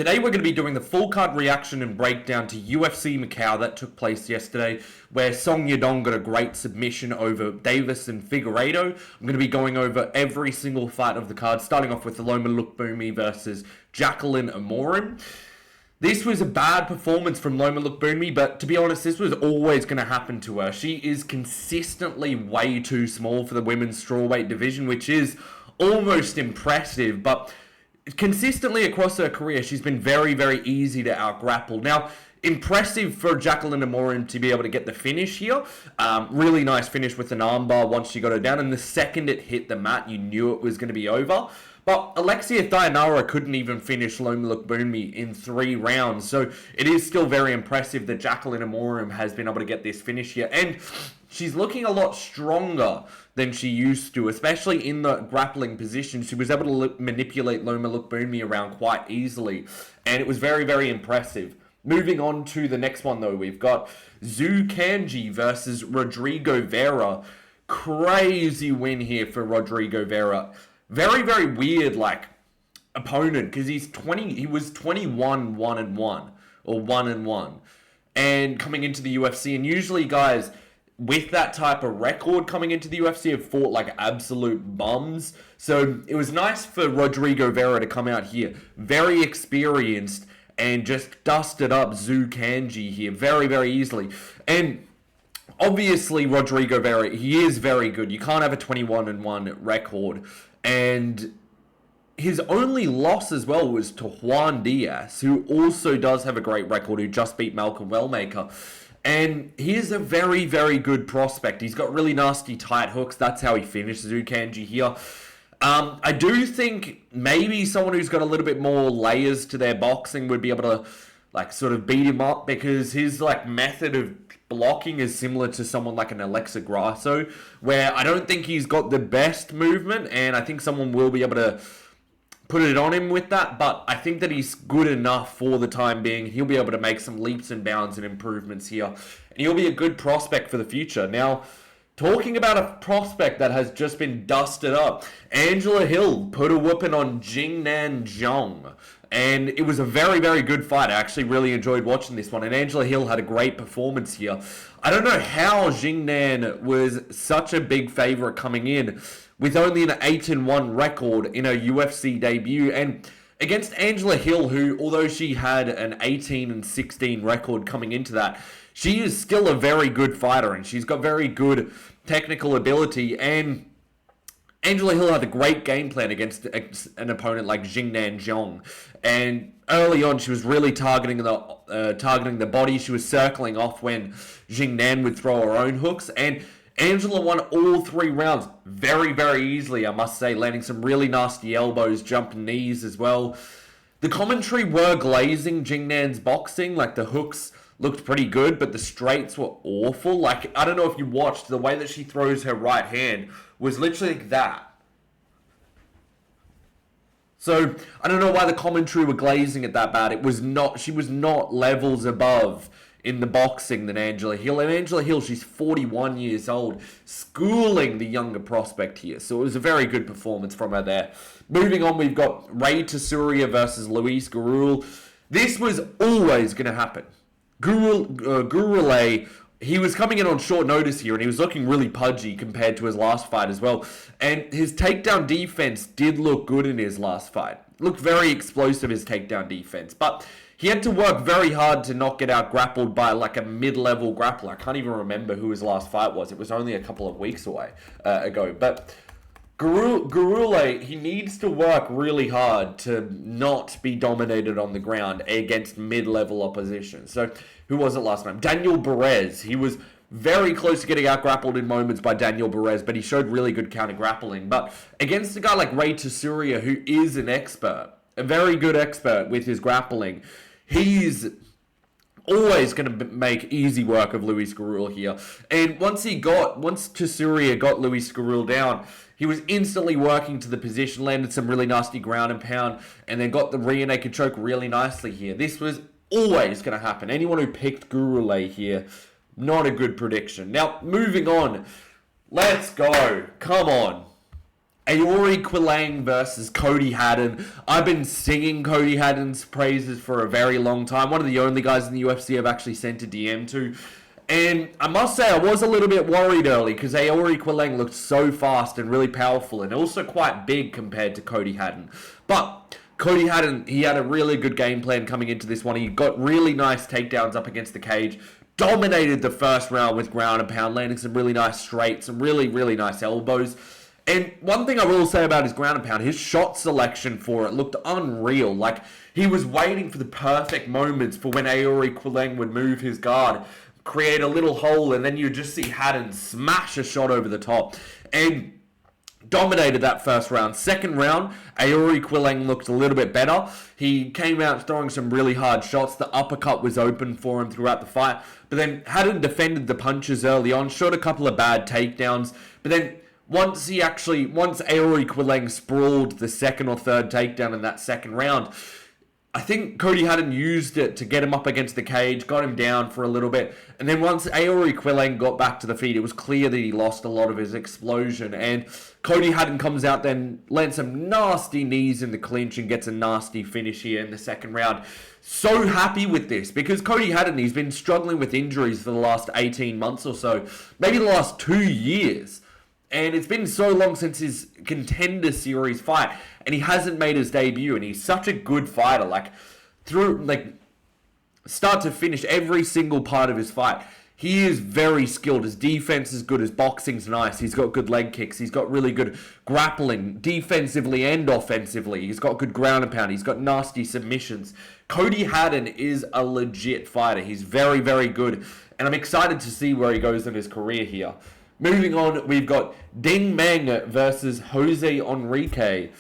Today we're going to be doing the full card reaction and breakdown to UFC Macau that took place yesterday, where Yadong got a great submission over Deiveson Figueiredo. I'm going to be going over every single fight of the card, starting off with Alonzo Menefield versus Jacqueline Amorim. This was a bad performance from Loma Lookboonmee, but to be honest, this was always going to happen to her. She is consistently way too small for the women's strawweight division, which is almost impressive, but consistently across her career, she's been very, very easy to out-grapple. Now, impressive for Jacqueline Amorim to be able to get the finish here. Really nice finish with an armbar once she got her down, and the second it hit the mat, you knew it was going to be over. But Alexia Thayanara couldn't even finish Loma Lookboonmee in 3 rounds. So it is still very impressive that Jacqueline Amorim has been able to get this finish here. And she's looking a lot stronger than she used to, especially in the grappling position. She was able to manipulate Loma Lookboonmee around quite easily. And it was very, very impressive. Moving on to the next one, though, we've got Zhu Kanji versus Rodrigo Vera. Crazy win here for Rodrigo Vera. Very, very weird, opponent, because he was 21 1-1 or 1-1, and coming into the UFC. And usually, guys with that type of record coming into the UFC have fought like absolute bums. So it was nice for Rodrigo Vera to come out here, very experienced, and just dusted up Zhu Kanji here very, very easily. And obviously, Rodrigo Vera, he is very good. You can't have a 21-1 record. And his only loss as well was to Juan Diaz, who also does have a great record, who just beat Malcolm Wellmaker. And he is a very, very good prospect. He's got really nasty tight hooks. That's how he finished Zhu Kanji here. I do think maybe someone who's got a little bit more layers to their boxing would be able to sort of beat him up, because his method of blocking is similar to someone like an Alexa Grasso, where I don't think he's got the best movement, and I think someone will be able to put it on him with that, but I think that he's good enough for the time being. He'll be able to make some leaps and bounds and improvements here, and he'll be a good prospect for the future. Now, talking about a prospect that has just been dusted up, Angela Hill put a whooping on Jingnan Zhang. And it was a very, very good fight. I actually really enjoyed watching this one. And Angela Hill had a great performance here. I don't know how Jingnan was such a big favorite coming in with only an 8-1 record in her UFC debut. And against Angela Hill, who, although she had an 18-16 record coming into that, she is still a very good fighter. And she's got very good technical ability. And Angela Hill had a great game plan against an opponent like Jingnan Zhang. And early on, she was really targeting the body. She was circling off when Jingnan would throw her own hooks. And Angela won all 3 rounds very, very easily, I must say, landing some really nasty elbows, jumping knees as well. The commentary were glazing Jingnan's boxing. The hooks looked pretty good, but the straights were awful. I don't know if you watched, the way that she throws her right hand was literally like that. So, I don't know why the commentary were glazing it that bad. She was not levels above in the boxing than Angela Hill. And Angela Hill, she's 41 years old, schooling the younger prospect here. So it was a very good performance from her there. Moving on, we've got Ray Tasuria versus Luis Gurul. This was always going to happen. Gurule, he was coming in on short notice here, and he was looking really pudgy compared to his last fight as well. And his takedown defense did look good in his last fight. Looked very explosive, his takedown defense. But he had to work very hard to not get out grappled by a mid-level grappler. I can't even remember who his last fight was. It was only a couple of weeks ago. But Gurule, he needs to work really hard to not be dominated on the ground against mid-level opposition. So, who was it last time? Daniel Perez. He was very close to getting out-grappled in moments by Daniel Perez, but he showed really good counter-grappling. But against a guy like Ray Tasuria, who is an expert, a very good expert with his grappling, he's always going to make easy work of Luis Gurul here. And once Tasuria got Luis Gurul down, he was instantly working to the position, landed some really nasty ground and pound, and then got the rear naked choke really nicely here. This was always going to happen. Anyone who picked Gurule here, not a good prediction. Now, moving on. Let's go. Come on. Aori Quilang versus Cody Haddon. I've been singing Cody Haddon's praises for a very long time. One of the only guys in the UFC I've actually sent a DM to. And I must say, I was a little bit worried early because Aori Quilang looked so fast and really powerful and also quite big compared to Cody Haddon. But Cody Haddon, he had a really good game plan coming into this one. He got really nice takedowns up against the cage. Dominated the first round with ground and pound, landing some really nice straights, some really, really nice elbows. And one thing I will say about his ground and pound, his shot selection for it looked unreal. Like, he was waiting for the perfect moments for when Aori Quilang would move his guard, create a little hole, and then you just see Haddon smash a shot over the top. And dominated that first round. Second round, Aori Quilang looked a little bit better. He came out throwing some really hard shots. The uppercut was open for him throughout the fight. But then Haddon defended the punches early on, shot a couple of bad takedowns. But then once Aori Quilang sprawled the second or third takedown in that second round, I think Cody Haddon used it to get him up against the cage, got him down for a little bit. And then once Aori Quilang got back to the feet, it was clear that he lost a lot of his explosion. And Cody Haddon comes out then, lands some nasty knees in the clinch and gets a nasty finish here in the second round. So happy with this because Cody Haddon, he's been struggling with injuries for the last 18 months or so, maybe the last 2 years. And it's been so long since his Contender Series fight, and he hasn't made his debut, and he's such a good fighter. Through start to finish, every single part of his fight, he is very skilled. His defense is good, his boxing's nice, he's got good leg kicks, he's got really good grappling, defensively and offensively. He's got good ground and pound, he's got nasty submissions. Cody Haddon is a legit fighter. He's very, very good, and I'm excited to see where he goes in his career here. Moving on, we've got Ding Meng versus Jose Enrique.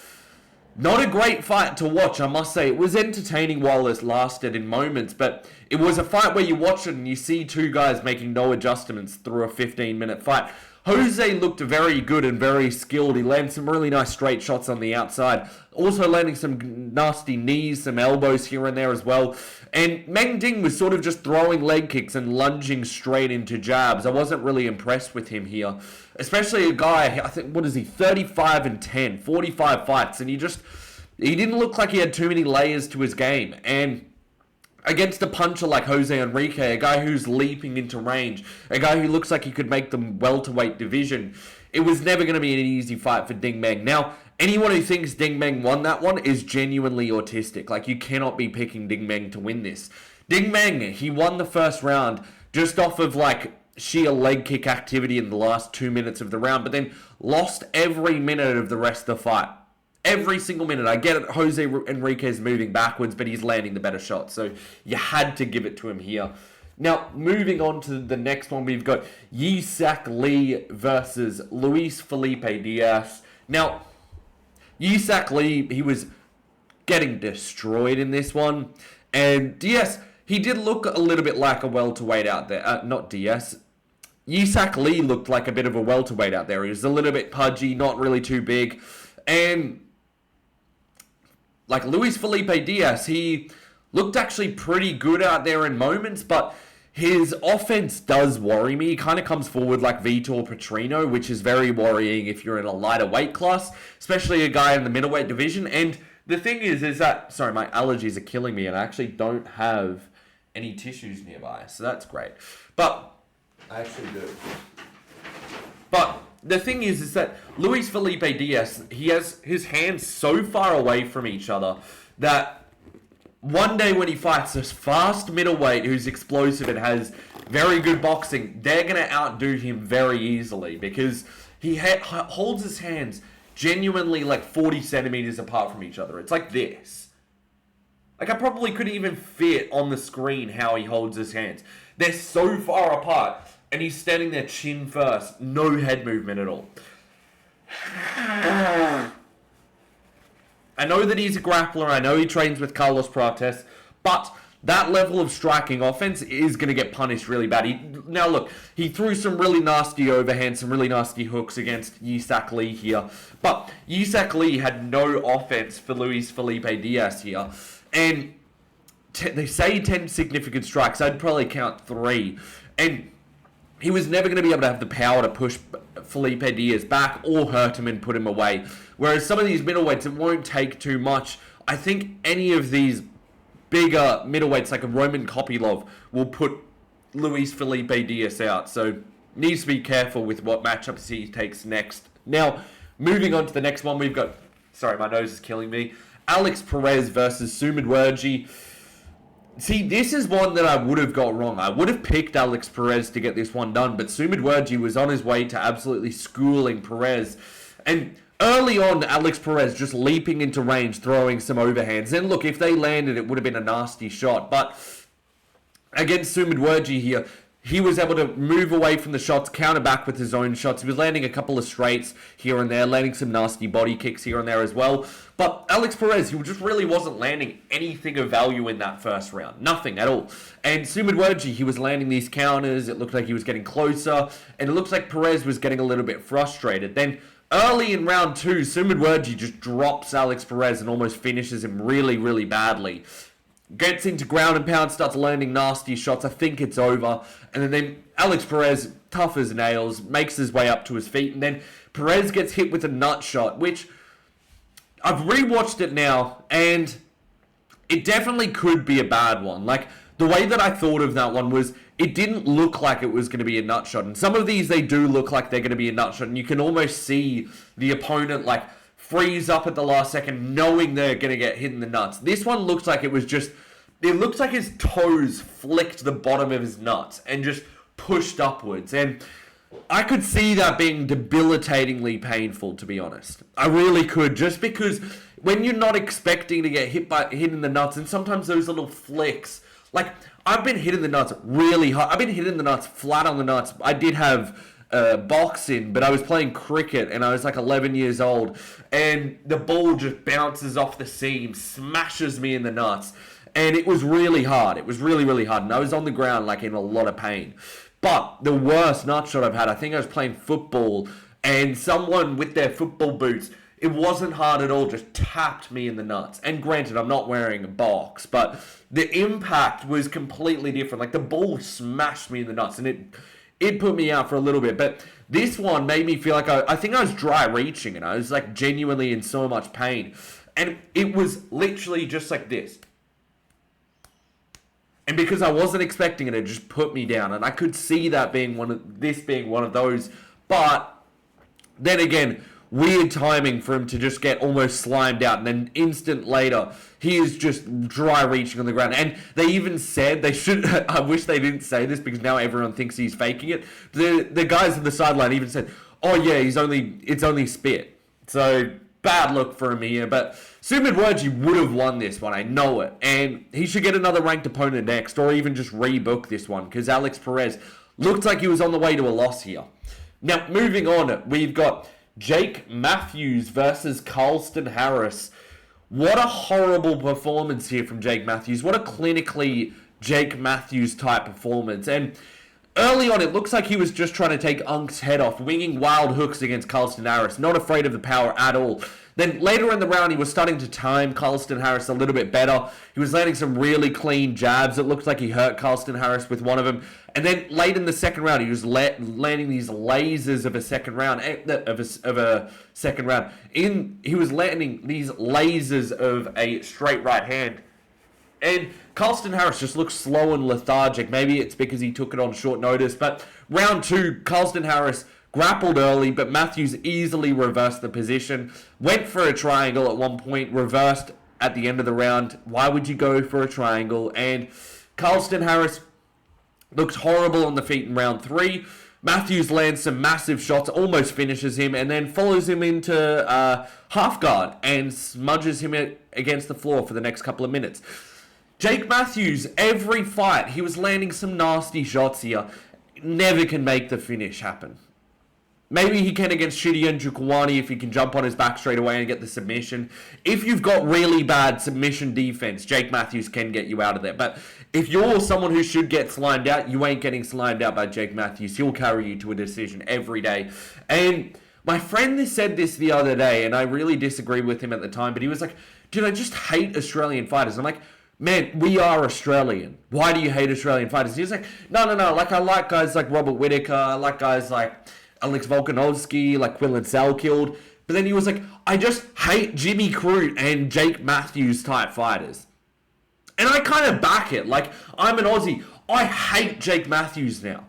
Not a great fight to watch, I must say. It was entertaining while it lasted in moments, but it was a fight where you watch it and you see two guys making no adjustments through a 15-minute fight. Jose looked very good and very skilled. He landed some really nice straight shots on the outside. Also landing some nasty knees, some elbows here and there as well. And Meng Ding was sort of just throwing leg kicks and lunging straight into jabs. I wasn't really impressed with him here. Especially a guy, I think, 35-10, 45 fights. And he didn't look like he had too many layers to his game. And against a puncher like Jose Enrique, a guy who's leaping into range, a guy who looks like he could make the welterweight division, it was never going to be an easy fight for Ding Meng. Now, anyone who thinks Ding Meng won that one is genuinely autistic. You cannot be picking Ding Meng to win this. Ding Meng, he won the first round just off of sheer leg kick activity in the last 2 minutes of the round, but then lost every minute of the rest of the fight. Every single minute. I get it, Jose Enrique is moving backwards, but he's landing the better shot. So you had to give it to him here. Now, moving on to the next one, we've got Yisak Lee versus Luis Felipe Diaz. Now, Yisak Lee, he was getting destroyed in this one. And Diaz, he did look a little bit like a welterweight out there. Not Diaz. Yisak Lee looked like a bit of a welterweight out there. He was a little bit pudgy, not really too big. And Luis Felipe Diaz, he looked actually pretty good out there in moments, but his offense does worry me. He kind of comes forward like Vitor Petrino, which is very worrying if you're in a lighter weight class, especially a guy in the middleweight division. And the thing is that, sorry, my allergies are killing me, and I actually don't have any tissues nearby, so that's great. But I actually do. But the thing is that Luis Felipe Diaz, he has his hands so far away from each other that one day when he fights this fast middleweight who's explosive and has very good boxing, they're going to outdo him very easily because he holds his hands genuinely 40 centimeters apart from each other. It's like this. I probably couldn't even fit on the screen how he holds his hands. They're so far apart. And he's standing there chin first. No head movement at all. I know that he's a grappler. I know he trains with Carlos Prates. But that level of striking offense is going to get punished really bad. Now look, he threw some really nasty overhands, some really nasty hooks against Yisak Lee here. But Yisak Lee had no offense for Luis Felipe Diaz here. And they say 10 significant strikes. I'd probably count 3. And he was never going to be able to have the power to push Felipe Diaz back or hurt him and put him away. Whereas some of these middleweights, it won't take too much. I think any of these bigger middleweights like a Roman Kopylov will put Luis Felipe Diaz out. So needs to be careful with what matchups he takes next. Now, moving on to the next one, we've got... Sorry, my nose is killing me. Alex Perez versus Sumudwerji. See, this is one that I would have got wrong. I would have picked Alex Perez to get this one done, but Sumudwerji was on his way to absolutely schooling Perez. And early on, Alex Perez just leaping into range, throwing some overhands. And look, if they landed, it would have been a nasty shot. But against Sumudwerji here, he was able to move away from the shots, counter back with his own shots. He was landing a couple of straights here and there, landing some nasty body kicks here and there as well. But Alex Perez, he just really wasn't landing anything of value in that first round. Nothing at all. And Sumudwerji, he was landing these counters. It looked like he was getting closer. And it looks like Perez was getting a little bit frustrated. Then early in round 2, Sumudwerji just drops Alex Perez and almost finishes him really, really badly. Gets into ground and pound, starts landing nasty shots. I think it's over. And then Alex Perez, tough as nails, makes his way up to his feet. And then Perez gets hit with a nut shot, which I've rewatched it now, and it definitely could be a bad one. Like, the way that I thought of that one was it didn't look like it was going to be a nut shot. And some of these, they do look like they're going to be a nut shot. And you can almost see the opponent, like, freeze up at the last second, knowing they're going to get hit in the nuts. This one looks like it was just... It looks like his toes flicked the bottom of his nuts and just pushed upwards. And I could see that being debilitatingly painful, to be honest. I really could, just because when you're not expecting to get hit in the nuts, and sometimes those little flicks... Like, I've been hit in the nuts really hard. I've been hit in the nuts, flat on the nuts. I did have... boxing, but I was playing cricket and I was like 11 years old, and the ball just bounces off the seam, smashes me in the nuts, and it was really hard. It was really, really hard, and I was on the ground like in a lot of pain. But the worst nut shot I've had, I think I was playing football, and someone with their football boots, it wasn't hard at all, just tapped me in the nuts. And granted, I'm not wearing a box, but the impact was completely different. Like, the ball smashed me in the nuts, and it put me out for a little bit. But this one made me feel like I think I was dry reaching, and I was like genuinely in so much pain. And it was literally just like this. And because I wasn't expecting it, it just put me down. And I could see that being one of those. But then again, weird timing for him to just get almost slimed out. And then instant later, he is just dry reaching on the ground. And they even said, they should, I wish they didn't say this because now everyone thinks he's faking it. The guys on the sideline even said, oh yeah, it's only spit. So bad look for him here. But Sumudwerji would have won this one, I know it. And he should get another ranked opponent next, or even just rebook this one, because Alex Perez looked like he was on the way to a loss here. Now, moving on, we've got Jake Matthews versus Carlston Harris. What a horrible performance here from Jake Matthews. What a clinically Jake Matthews type performance. And early on, it looks like he was just trying to take Unk's head off, winging wild hooks against Carlston Harris, not afraid of the power at all. Then later in the round, he was starting to time Carlston Harris a little bit better. He was landing some really clean jabs. It looked like he hurt Carlston Harris with one of them. And then late in the second round, he was landing these lasers of a second round. He was landing these lasers of a straight right hand. And Carlston Harris just looks slow and lethargic. Maybe it's because he took it on short notice. But round 2, Carlston Harris grappled early, but Matthews easily reversed the position. Went for a triangle at one point, reversed at the end of the round. Why would you go for a triangle? And Carlston Harris looked horrible on the feet in round 3. Matthews lands some massive shots, almost finishes him, and then follows him into half guard and smudges him against the floor for the next couple of minutes. Jake Matthews, every fight, he was landing some nasty shots here. Never can make the finish happen. Maybe he can against Shidian Jukwani if he can jump on his back straight away and get the submission. If you've got really bad submission defense, Jake Matthews can get you out of there. But if you're someone who should get slimed out, you ain't getting slimed out by Jake Matthews. He'll carry you to a decision every day. And my friend said this the other day, and I really disagreed with him at the time, but he was like, dude, I just hate Australian fighters. I'm like, man, we are Australian. Why do you hate Australian fighters? He's like, no. Like, I like guys like Robert Whittaker. I like guys like Alex Volkanovski, like Quillan Salkeld. But then he was like, I just hate Jimmy Crute and Jake Matthews type fighters. And I kind of back it. Like, I'm an Aussie. I hate Jake Matthews now.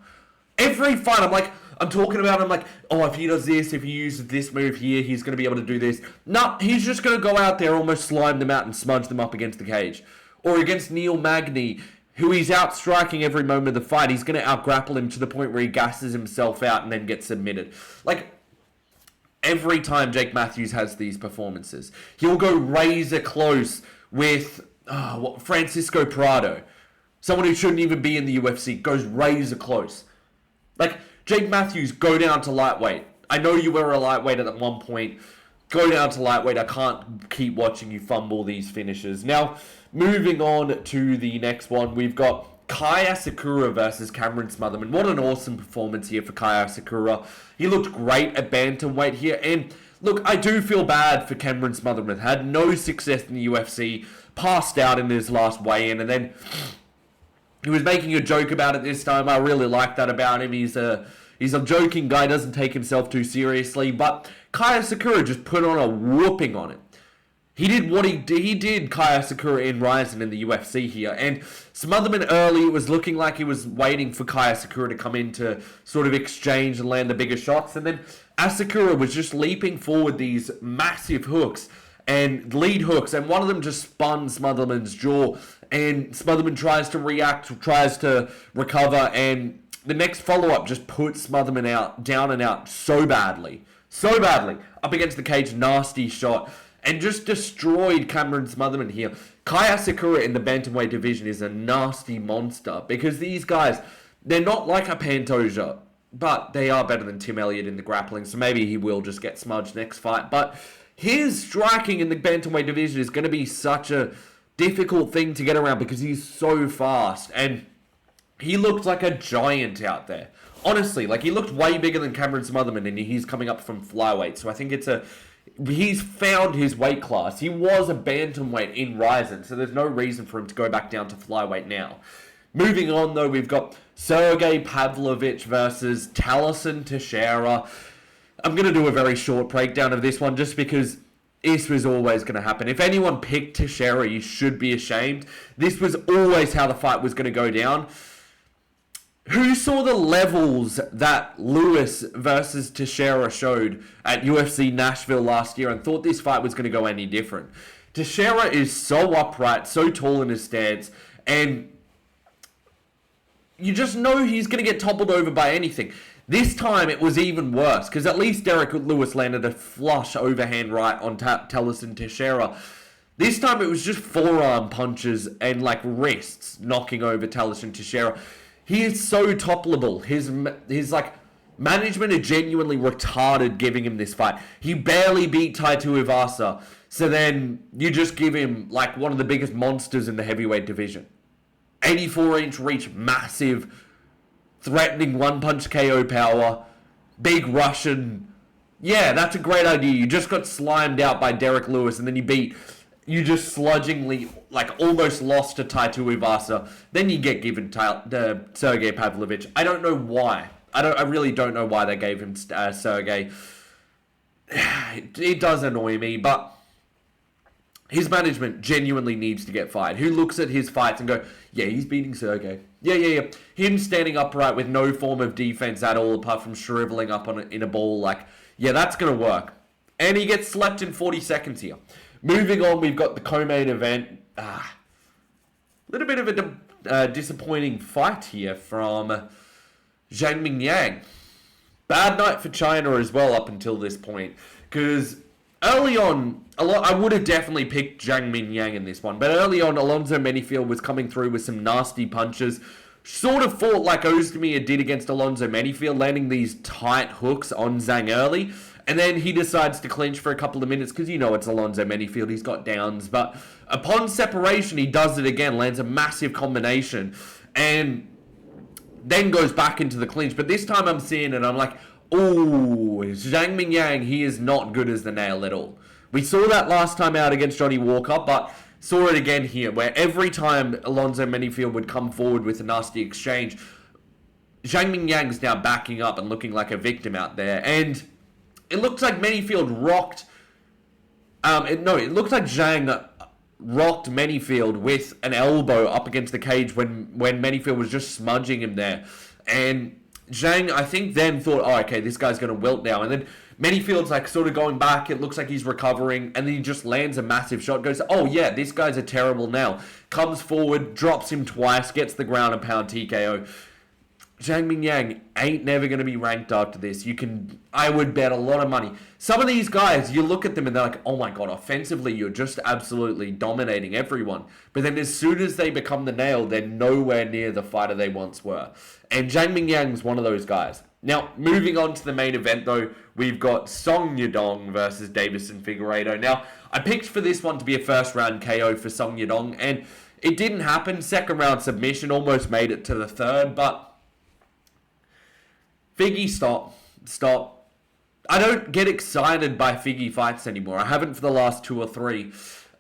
Every fight, I'm talking about him like, oh, if he does this, if he uses this move here, he's going to be able to do this. No, he's just going to go out there, almost slime them out and smudge them up against the cage. Or against Neil Magny, who he's outstriking every moment of the fight. He's going to out-grapple him to the point where he gasses himself out and then gets submitted. Like, every time Jake Matthews has these performances, he'll go razor close with Francisco Prado. Someone who shouldn't even be in the UFC, goes razor close. Like, Jake Matthews, go down to lightweight. I know you were a lightweight at one point. Go down to lightweight. I can't keep watching you fumble these finishes. Now, moving on to the next one, we've got Kaya Sakura versus Cameron Smotherman. What an awesome performance here for Kaya Sakura. He looked great at bantamweight here. And look, I do feel bad for Cameron Smotherman. Had no success in the UFC. Passed out in his last weigh-in. And then he was making a joke about it this time. I really like that about him. He's a joking guy, doesn't take himself too seriously. But Kaya Sakura just put on a whooping on him. He did what he did, Kaya Sakura in Ryzen in the UFC here. And Smotherman early, it was looking like he was waiting for Kaya Sakura to come in to sort of exchange and land the bigger shots. And then Asakura was just leaping forward these massive hooks and lead hooks. And one of them just spun Smotherman's jaw. And Smotherman tries to react, tries to recover. And the next follow-up just puts Smotherman out, down and out so badly. So badly. Up against the cage, nasty shot. And just destroyed Cameron Smotherman here. Kaya Sakura in the bantamweight division is a nasty monster. Because these guys, they're not like a Pantoja. But they are better than Tim Elliott in the grappling. So maybe he will just get smudged next fight. But his striking in the bantamweight division is going to be such a difficult thing to get around. Because he's so fast. And he looked like a giant out there. Honestly, like he looked way bigger than Cameron Smotherman. And he's coming up from flyweight. So I think he's found his weight class. He was a bantamweight in Ryzen, so there's no reason for him to go back down to flyweight now. Moving on, though, we've got Sergei Pavlovich versus Tallison Texeira. I'm going to do a very short breakdown of this one just because this was always going to happen. If anyone picked Texeira, you should be ashamed. This was always how the fight was going to go down. Who saw the levels that Lewis versus Texeira showed at UFC Nashville last year and thought this fight was going to go any different? Texeira is so upright, so tall in his stance, and you just know he's going to get toppled over by anything. This time it was even worse, because at least Derek Lewis landed a flush overhand right on Tallison Texeira. This time it was just forearm punches and like wrists knocking over Tallison Texeira. He is so toppleable. His like management are genuinely retarded giving him this fight. He barely beat Tai Tuivasa. So then you just give him like one of the biggest monsters in the heavyweight division. 84-inch reach, massive, threatening one-punch KO power, big Russian. Yeah, that's a great idea. You just got slimed out by Derek Lewis and then you just sludgingly, like, almost lost to Tai Tuivasa. Then you get given Sergei Pavlovich. I don't know why. I really don't know why they gave him Sergei. It does annoy me, but his management genuinely needs to get fired. Who looks at his fights and go, yeah, he's beating Sergei. Yeah. Him standing upright with no form of defense at all, apart from shriveling up in a ball, like, yeah, that's going to work. And he gets slapped in 40 seconds here. Moving on, we've got the co-main event. A little bit of a disappointing fight here from Zhang Mingyang. Bad night for China as well up until this point. Because early on, I would have definitely picked Zhang Mingyang in this one. But early on, Alonzo Menefield was coming through with some nasty punches. Sort of fought like Ozdemir did against Alonzo Menefield, landing these tight hooks on Zhang early. And then he decides to clinch for a couple of minutes because, you know, it's Alonzo Menefield. He's got downs. But upon separation, he does it again, lands a massive combination, and then goes back into the clinch. But this time I'm seeing it, I'm like, oh, Zhang Mingyang, he is not good as the nail at all. We saw that last time out against Johnny Walker, but saw it again here, where every time Alonzo Menefield would come forward with a nasty exchange, Zhang Mingyang's now backing up and looking like a victim out there. And it looks like Menefield rocked... it looked like Zhang rocked Menefield with an elbow up against the cage when Menefield was just smudging him there. And Zhang, I think, then thought, oh, okay, this guy's going to wilt now. And then Menefield's like sort of going back. It looks like he's recovering. And then he just lands a massive shot. Goes, oh, yeah, this guy's a terrible now. Comes forward, drops him twice, gets the ground and pound TKO. Zhang Mingyang ain't never going to be ranked after this. I would bet a lot of money. Some of these guys, you look at them and they're like, oh my god, offensively, you're just absolutely dominating everyone. But then as soon as they become the nail, they're nowhere near the fighter they once were. And Zhang Mingyang's one of those guys. Now, moving on to the main event though, we've got Song Yadong versus Deiveson Figueiredo. Now, I picked for this one to be a first round KO for Song Yadong, and it didn't happen. Second round submission, almost made it to the third, but Figgy, stop. I don't get excited by Figgy fights anymore. I haven't for the last 2 or 3.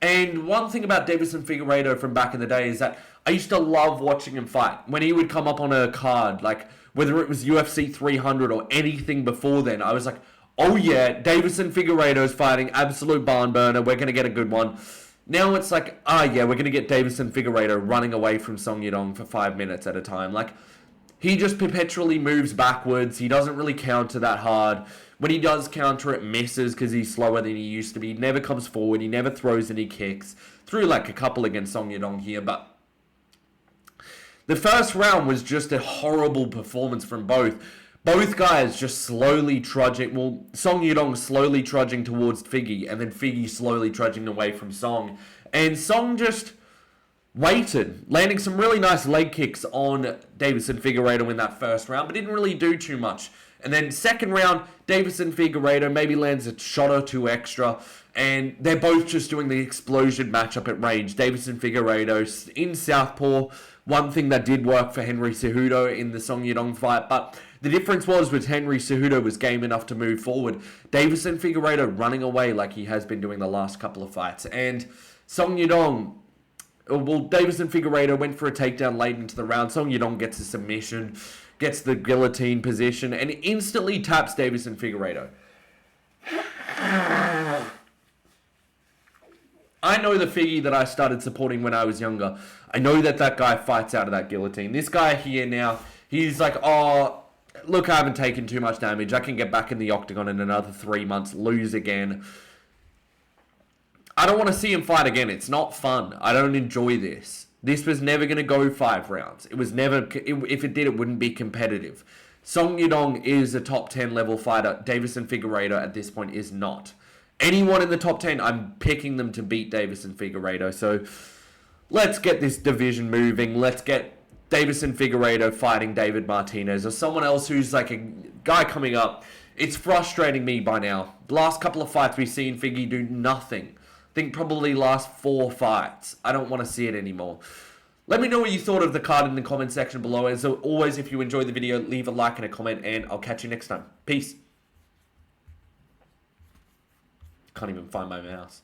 And one thing about Deiveson Figueiredo from back in the day is that I used to love watching him fight. When he would come up on a card, like whether it was UFC 300 or anything before then, I was like, oh yeah, Deiveson Figueiredo's fighting, absolute barn burner, we're going to get a good one. Now it's like, yeah, we're going to get Deiveson Figueiredo running away from Song Yadong for 5 minutes at a time. Like, he just perpetually moves backwards. He doesn't really counter that hard. When he does counter, it misses because he's slower than he used to be. He never comes forward. He never throws any kicks. Threw like a couple against Song Yadong here, but the first round was just a horrible performance from both. Both guys just slowly trudging. Well, Song Yadong slowly trudging towards Figgy, and then Figgy slowly trudging away from Song. And Song just waited, landing some really nice leg kicks on Deiveson Figueiredo in that first round, but didn't really do too much. And then second round, Deiveson Figueiredo maybe lands a shot or 2 extra, and they're both just doing the explosion matchup at range. Deiveson Figueiredo in southpaw, one thing that did work for Henry Cejudo in the Song Yadong fight, but the difference was with Henry Cejudo was game enough to move forward. Deiveson Figueiredo running away like he has been doing the last couple of fights. And Song Yadong, well, Deiveson Figueiredo went for a takedown late into the round. Song Yadong gets a submission, gets the guillotine position, and instantly taps Deiveson Figueiredo. I know the Figgy that I started supporting when I was younger. I know that guy fights out of that guillotine. This guy here now, he's like, oh, look, I haven't taken too much damage. I can get back in the octagon in another 3 months, lose again. I don't want to see him fight again. It's not fun. I don't enjoy this. This was never going to go 5 rounds. It was never... if it did, it wouldn't be competitive. Song Yadong is a top 10 level fighter. Deiveson Figueiredo at this point is not. Anyone in the top 10, I'm picking them to beat Deiveson Figueiredo. So let's get this division moving. Let's get Deiveson Figueiredo fighting David Martinez or someone else who's like a guy coming up. It's frustrating me by now. The last couple of fights we've seen Figgy do nothing. I think probably last 4 fights. I don't want to see it anymore. Let me know what you thought of the card in the comment section below. As always, if you enjoyed the video, leave a like and a comment, and I'll catch you next time. Peace. Can't even find my mouse.